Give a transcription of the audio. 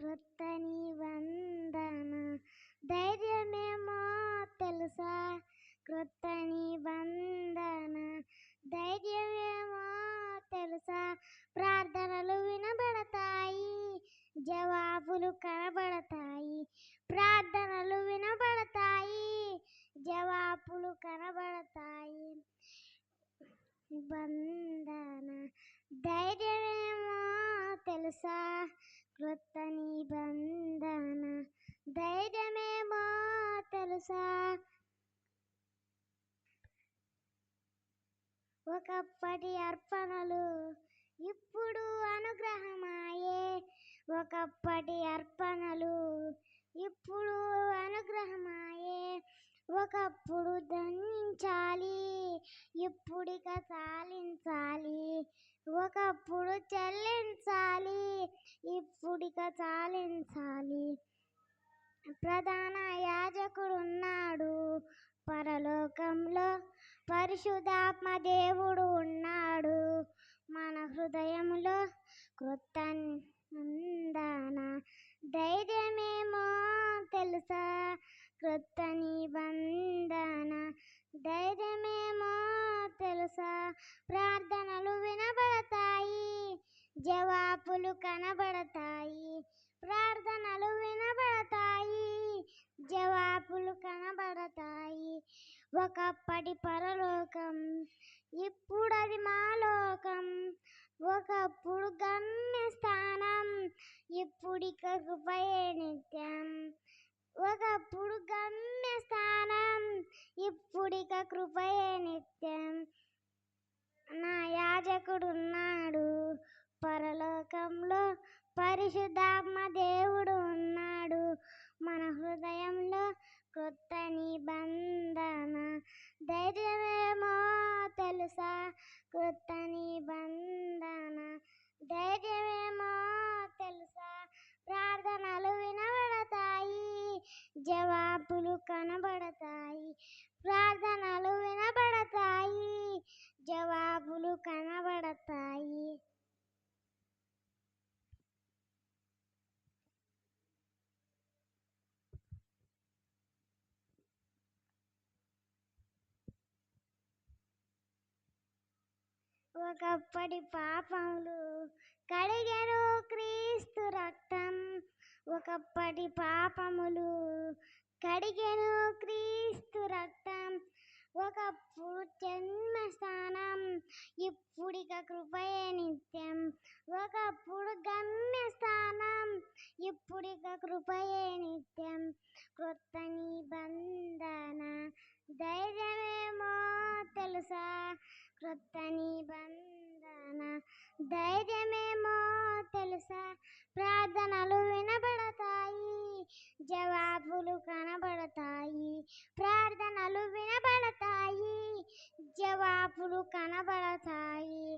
క్రొత్త నిబంధన ధైర్యమేమో తెలుసా, క్రొత్త నిబంధన ధైర్యమేమో తెలుసా. ప్రార్థనలు వినబడతాయి, జవాబులు కనబడతాయి. ప్రార్థనలు వినబడతాయి, జవాబులు కనబడతాయి. నిబంధన ధైర్యమేమో తెలుసా, క్రొత్త నిబంధన ధైర్యమేమో తెలుసా. ఒకప్పటి అర్పణలు ఇప్పుడు అనుగ్రహమాయే, ఒకప్పటి అర్పణలు ఇప్పుడు అనుగ్రహమాయే. ఒకప్పుడు దండించాలి, ఇప్పుడిక చాలించాలి. ఒకప్పుడు చెల్లించాలి, ఇప్పుడిక చాలించాలి. ప్రధాన యాజకుడున్నాడు పరలోకంలో, పరిశుద్ధాత్మ దేవుడు ఉన్నాడు మన హృదయంలో. క్రొత్త నిబంధన ధైర్యమేమో తెలుసా, క్రొత్త నిబంధన ధైర్యమేమో తెలుసా. ప్రార్థనలు వినబడతాయి, జవాబులు కనబడతాయి. ప్రార్థనలు వినబడతాయి, జవాబులు కనబడతాయి. ఒకప్పటి పరలోకం ఇప్పుడది మాలోకం, ఒకప్పుడు గమ్యస్థానం ఇప్పుడిక కృపయే నిత్యం. ఒకప్పుడు గమ్యస్థానం ఇప్పుడిక కృపయే నిత్యం. నా యాజకుడున్నాడు పరలోకంలో, పరిశుద్ధాత్మ దేవుడు ఉన్నాడు మన హృదయంలో. క్రొత్త నిబంధన ధైర్యమేమో తెలుసా, క్రొత్త నిబంధన ధైర్యమేమో తెలుసా. ప్రార్థనలు వినబడతాయి, జవాబులు కనబడతాయి. ప్రార్థనలు వినబడతాయి, జవాబులు కనబడతాయి. ఒకప్పటి పాపములు కడిగెను క్రీస్తు రక్తం, ఒకప్పటి పాపములు కడిగెను క్రీస్తు రక్తం. ఒకప్పుడు జన్మస్థానం ఇప్పుడిక కృపయే నిత్యం. ఒకప్పుడు గమ్యస్థానం ఇప్పుడిక కృపయే నిత్యం. క్రొత్త నిబంధన ధైర్యమేమో తెలుసా, క్రొత్త నిబంధన ధైర్యమేమో తెలుసా. ప్రార్థనలు వినబడతాయి, జవాబులు కనబడతాయి. ప్రార్థనలు వినబడతాయి, జవాబులు కనబడతాయి.